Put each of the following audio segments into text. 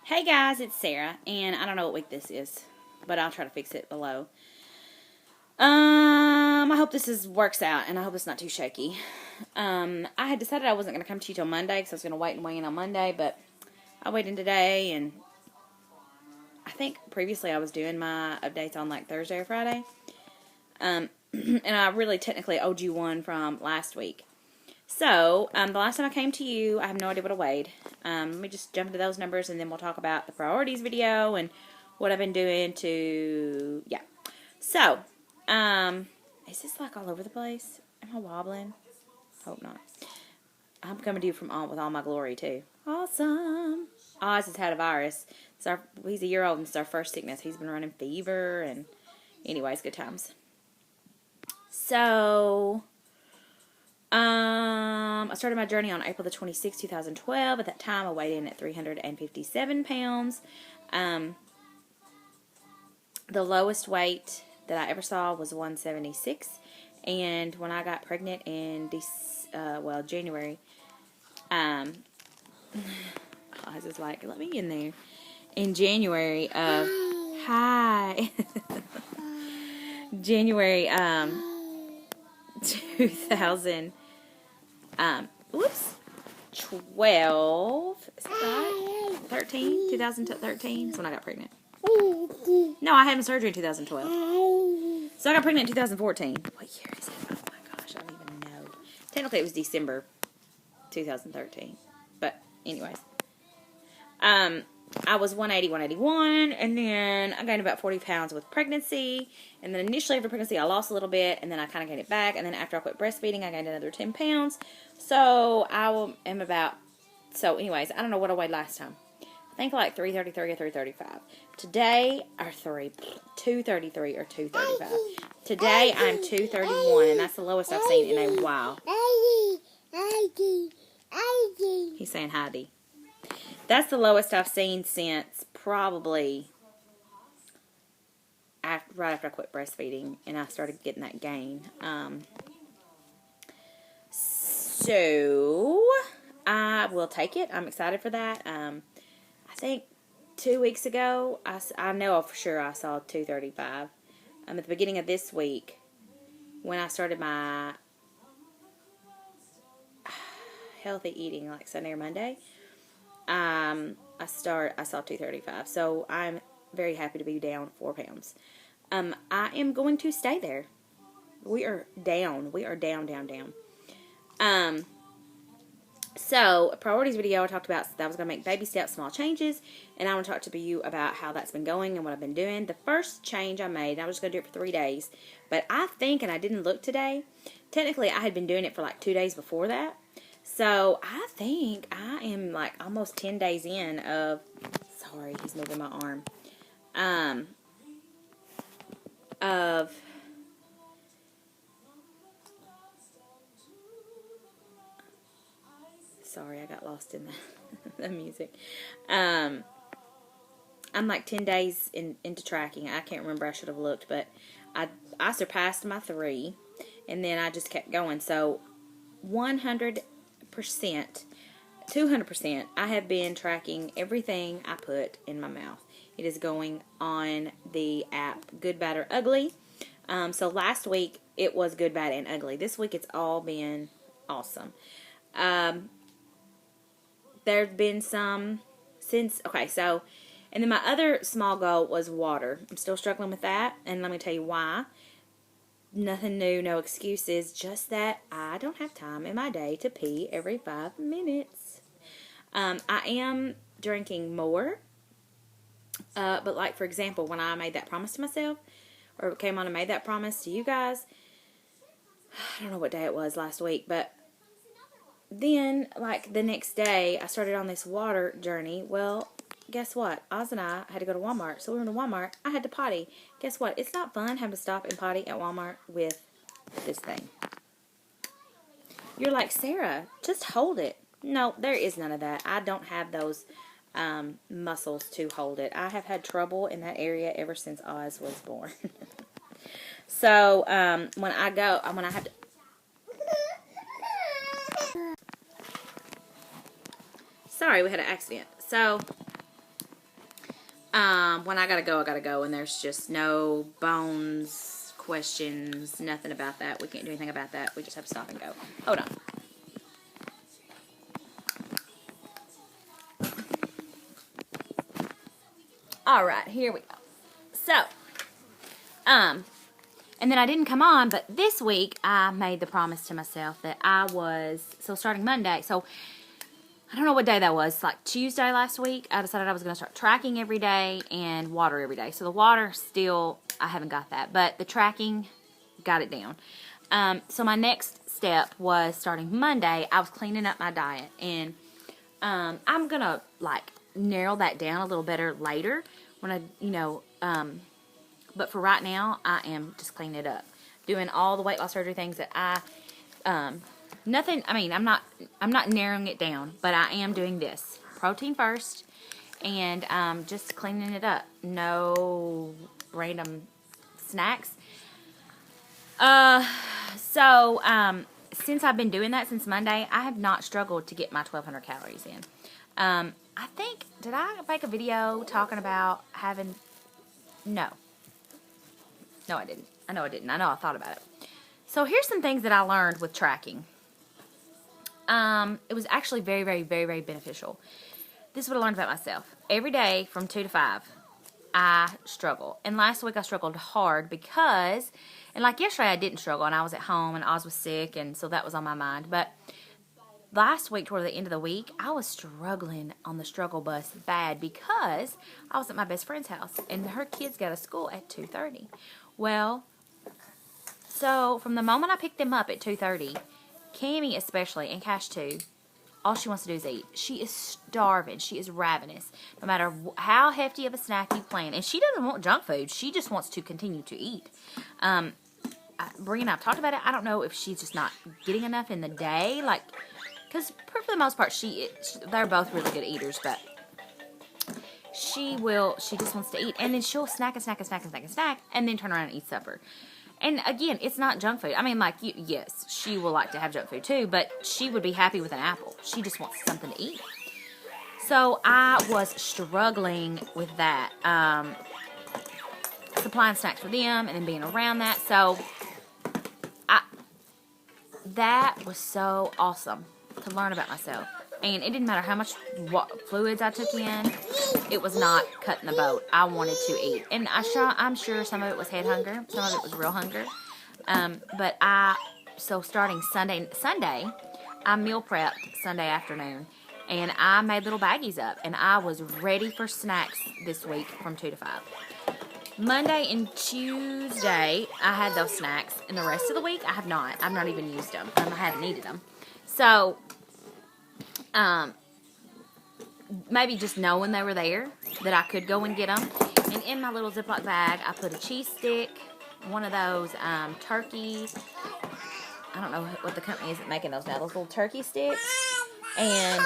Hey guys, it's Sarah, and I don't know what week this is, but I'll try to fix it below. I hope works out, and I hope it's not too shaky. I had decided I wasn't going to come to you till Monday, because I was going to wait and weigh in on Monday, but I waited today, and I think previously I was doing my updates on like Thursday or Friday. And I really technically owed you one from last week. So, the last time I came to you, I have no idea what I weighed. Let me just jump into those numbers, and then we'll talk about the priorities video and what I've been doing to, yeah. So, is this like all over the place? Am I wobbling? Hope not. I'm coming to you with all my glory, too. Awesome. Oz has had a virus. He's a year old, and it's our first sickness. He's been running fever, and anyways, good times. So, I started my journey on April the 26th, 2012. At that time, I weighed in at 357 pounds. The lowest weight that I ever saw was 176. And when I got pregnant in January, I was just like, let me in there. In January of, hi. January, 2000, 12, is that right? 2013 is when I got pregnant. No, I had my surgery in 2012. So I got pregnant in 2014. What year is it? Oh my gosh, I don't even know. Technically it was December 2013. But anyways. I was 180, 181, and then I gained about 40 pounds with pregnancy, and then initially after pregnancy I lost a little bit, and then I kind of gained it back, and then after I quit breastfeeding I gained another 10 pounds, so anyways, I don't know what I weighed last time. I think like 333 or 335. Today, 233 or 235. Today I'm 231, and that's the lowest I've seen in a while. He's saying Heidi. That's the lowest I've seen since probably right after I quit breastfeeding and I started getting that gain. So I will take it. I'm excited for that. I think 2 weeks ago, I know for sure I saw 235. At the beginning of this week, when I started my healthy eating, like Sunday or Monday, I saw 235. So I'm very happy to be down 4 pounds. I am going to stay there. We are down. We are down. So, priorities video, I talked about that I was going to make baby steps, small changes, and I want to talk to you about how that's been going and what I've been doing. The first change I made, and I was just going to do it for 3 days, but I think, and I didn't look today, technically I had been doing it for like 2 days before that. So, I think I am like almost 10 days in of, sorry, he's moving my arm, sorry, I got lost in the music. I'm like 10 days into tracking. I can't remember, I should have looked, but I surpassed my 3, and then I just kept going. So, 100%, 200%, I have been tracking everything I put in my mouth. It is going on the app Good, Bad, or Ugly. So last week it was Good, Bad, and Ugly. This week it's all been awesome. There's been some since, okay, so, and then my other small goal was water. I'm still struggling with that, and let me tell you why. Nothing new, no excuses, just that I don't have time in my day to pee every 5 minutes. I am drinking more, but like, for example, when I made that promise to myself, or came on and made that promise to you guys, I don't know what day it was last week, but then, like, the next day, I started on this water journey. Well, guess what? Oz and I had to go to Walmart. So we were in Walmart. I had to potty. Guess what? It's not fun having to stop and potty at Walmart with this thing. You're like, Sarah, just hold it. No, there is none of that. I don't have those muscles to hold it. I have had trouble in that area ever since Oz was born. So, when I have to... Sorry, we had an accident. So, When I gotta go, and there's just no bones, questions, nothing about that. We can't do anything about that. We just have to stop and go. Hold on. All right, here we go. So, and then I didn't come on, but this week I made the promise to myself that so starting Monday, so I don't know what day that was, like Tuesday last week, I decided I was going to start tracking every day and water every day. So the water still, I haven't got that, but the tracking, got it down. So my next step was starting Monday, I was cleaning up my diet, and I'm going to, like, narrow that down a little better later when but for right now, I am just cleaning it up, doing all the weight loss surgery things that nothing. I mean, I'm not narrowing it down, but I am doing this protein first, and just cleaning it up. No random snacks. So since I've been doing that since Monday, I have not struggled to get my 1,200 calories in. I think, did I make a video talking about having, no, I didn't. I know I didn't. I know I thought about it. So here's some things that I learned with tracking. It was actually very, very, very, very beneficial. This is what I learned about myself. Every day from 2 to 5, I struggle. And last week I struggled hard because, and like yesterday I didn't struggle, and I was at home and Oz was sick, and so that was on my mind. But last week, toward the end of the week, I was struggling on the struggle bus bad because I was at my best friend's house, and her kids got to school at 2:30. Well, so from the moment I picked them up at 2:30, Cammie especially, and Cash too, all she wants to do is eat. She is starving. She is ravenous. No matter how hefty of a snack you plan. And she doesn't want junk food. She just wants to continue to eat. Brie and I have talked about it. I don't know if she's just not getting enough in the day. Like, because for the most part, they're both really good eaters, but she just wants to eat. And then she'll snack, and then turn around and eat supper. And again, it's not junk food. I mean, like, yes, she will like to have junk food too, but she would be happy with an apple. She just wants something to eat. So I was struggling with that, supplying snacks for them and then being around that. So that was so awesome to learn about myself. And it didn't matter how much fluids I took in. It was not cutting the boat. I wanted to eat. And I'm sure some of it was head hunger. Some of it was real hunger. So starting Sunday, I meal prepped Sunday afternoon. And I made little baggies up. And I was ready for snacks this week from 2 to 5. Monday and Tuesday, I had those snacks. And the rest of the week, I have not. I've not even used them. I haven't needed them. So maybe just knowing they were there, that I could go and get them. And in my little Ziploc bag, I put a cheese stick, one of those turkey, I don't know what the company is making those now, those little turkey sticks. And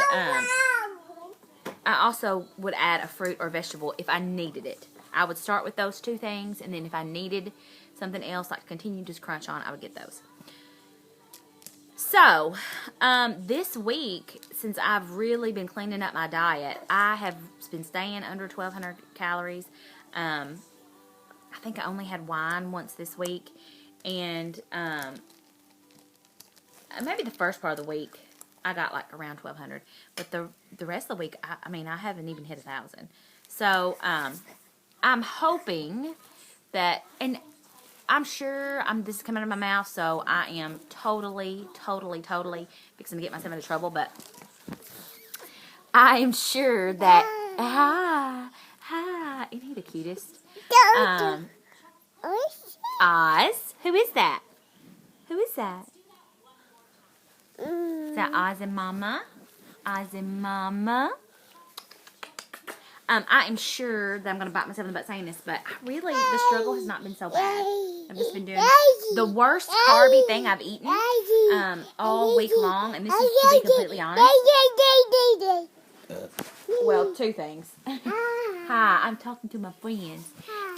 I also would add a fruit or vegetable if I needed it. I would start with those two things, and then if I needed something else, like continue to crunch on, I would get those. So, this week, since I've really been cleaning up my diet, I have been staying under 1,200 calories. I think I only had wine once this week, and maybe the first part of the week, I got like around 1,200. But the rest of the week, I mean, I haven't even hit 1,000. So, I'm hoping that, and I'm sure this is coming out of my mouth, so I am totally fixing to get myself into trouble, but I am sure that, isn't he the cutest? Oz, who is that? Who is that? Is that Oz and Mama? Oz and Mama? I am sure that I'm going to bite myself in the butt saying this, but really, the struggle has not been so bad. I've just been doing the worst carby thing I've eaten all week long, and this is to be completely honest. Well, two things. Hi, I'm talking to my friends.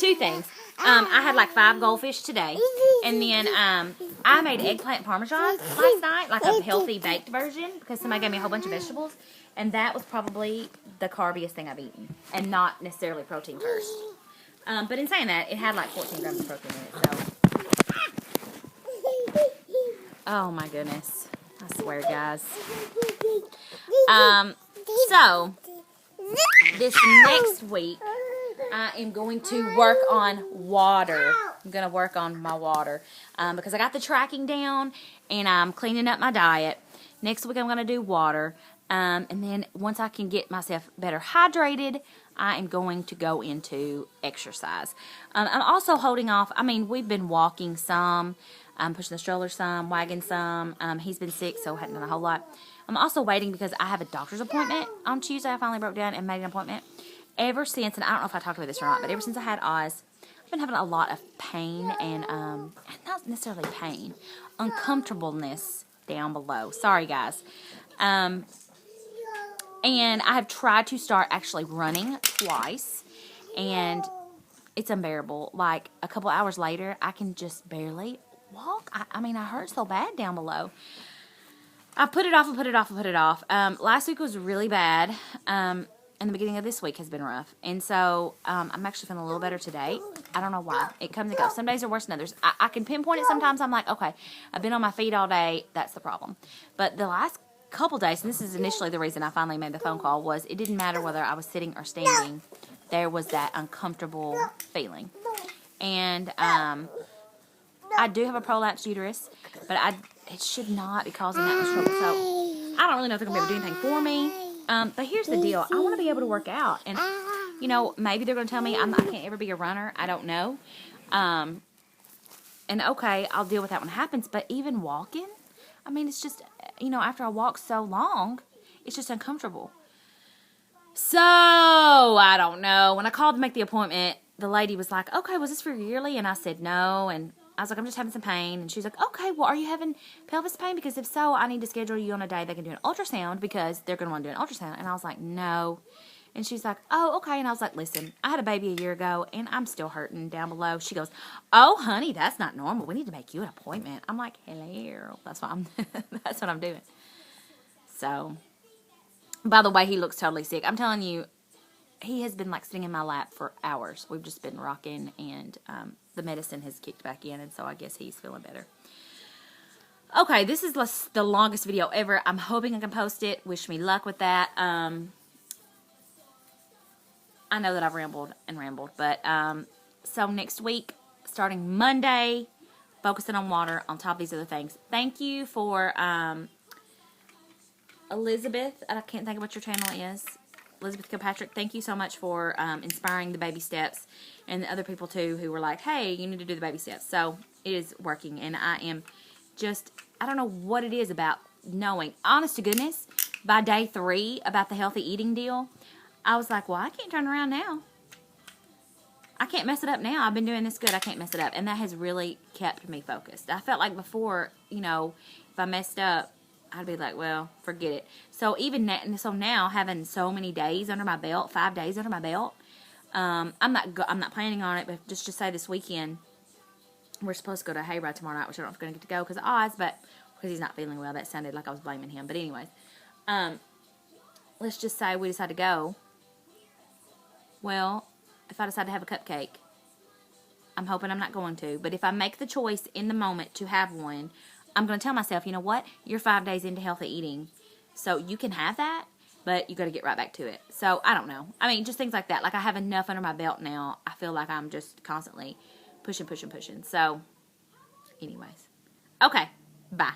two things. I had like 5 goldfish today, and then I made eggplant parmesan last night, like a healthy baked version, because somebody gave me a whole bunch of vegetables, and that was probably the carbiest thing I've eaten, and not necessarily protein first. But in saying that, it had like 14 grams of protein in it, so. Oh my goodness. I swear, guys. So, this next week, I am going to work on water. I'm going to work on my water because I got the tracking down and I'm cleaning up my diet. Next week, I'm going to do water. And then once I can get myself better hydrated, I am going to go into exercise. I'm also holding off. I mean, we've been walking some, pushing the stroller some, wagging some. He's been sick, so hadn't done a whole lot. I'm also waiting because I have a doctor's appointment on Tuesday. I finally broke down and made an appointment. Ever since, and I don't know if I talked about this or not, but ever since I had Oz, I've been having a lot of pain and not necessarily pain, uncomfortableness down below. Sorry, guys. And I have tried to start actually running twice, and it's unbearable. Like, a couple hours later, I can just barely walk. I mean, I hurt so bad down below. I put it off and put it off and put it off. Last week was really bad, and the beginning of this week has been rough. And so, I'm actually feeling a little better today. I don't know why. It comes and goes. Some days are worse than others. I can pinpoint it sometimes. I'm like, okay, I've been on my feet all day. That's the problem. But the last couple days, and this is initially the reason I finally made the phone call, was it didn't matter whether I was sitting or standing. There was that uncomfortable feeling. And I do have a prolapsed uterus, but it should not be causing that much trouble. So I don't really know if they're going to be able to do anything for me. But here's the deal. I want to be able to work out. And, you know, maybe they're going to tell me I can't ever be a runner. I don't know. And, okay, I'll deal with that when it happens. But even walking, I mean, it's just, you know, after I walk so long, it's just uncomfortable. So, I don't know. When I called to make the appointment, the lady was like, okay, was this for your yearly? And I said no. And I was like, I'm just having some pain. And she's like, okay, well, are you having pelvis pain? Because if so, I need to schedule you on a day they can do an ultrasound because they're going to want to do an ultrasound. And I was like, no. And she's like, oh, okay. And I was like, listen, I had a baby a year ago, and I'm still hurting down below. She goes, oh, honey, that's not normal. We need to make you an appointment. I'm like, hello. That's what I'm doing. So, by the way, he looks totally sick. I'm telling you, he has been like sitting in my lap for hours. We've just been rocking, and the medicine has kicked back in, and so I guess he's feeling better. Okay, this is the longest video ever. I'm hoping I can post it. Wish me luck with that. I know that I've rambled and rambled, but so next week, starting Monday, focusing on water on top of these other things. Thank you for Elizabeth. I can't think of what your channel is. Elizabeth Kilpatrick, thank you so much for inspiring the baby steps, and the other people too who were like, hey, you need to do the baby steps. So it is working, and I am just, I don't know what it is about knowing, honest to goodness, by day 3 about the healthy eating deal, I was like, well, I can't turn around now. I can't mess it up now. I've been doing this good. I can't mess it up. And that has really kept me focused. I felt like before, you know, if I messed up, I'd be like, well, forget it. So even now, having so many days under my belt, 5 days under my belt, I'm not planning on it, but just to say this weekend, we're supposed to go to a hayride tomorrow night, which I don't know if we're going to get to go because of Oz, but because he's not feeling well, that sounded like I was blaming him. But anyways, let's just say we decide to go. Well, if I decide to have a cupcake, I'm hoping I'm not going to. But if I make the choice in the moment to have one, I'm going to tell myself, you know what? You're 5 days into healthy eating, so you can have that, but you got to get right back to it. So, I don't know. I mean, just things like that. Like, I have enough under my belt now. I feel like I'm just constantly pushing. So, anyways. Okay. Bye.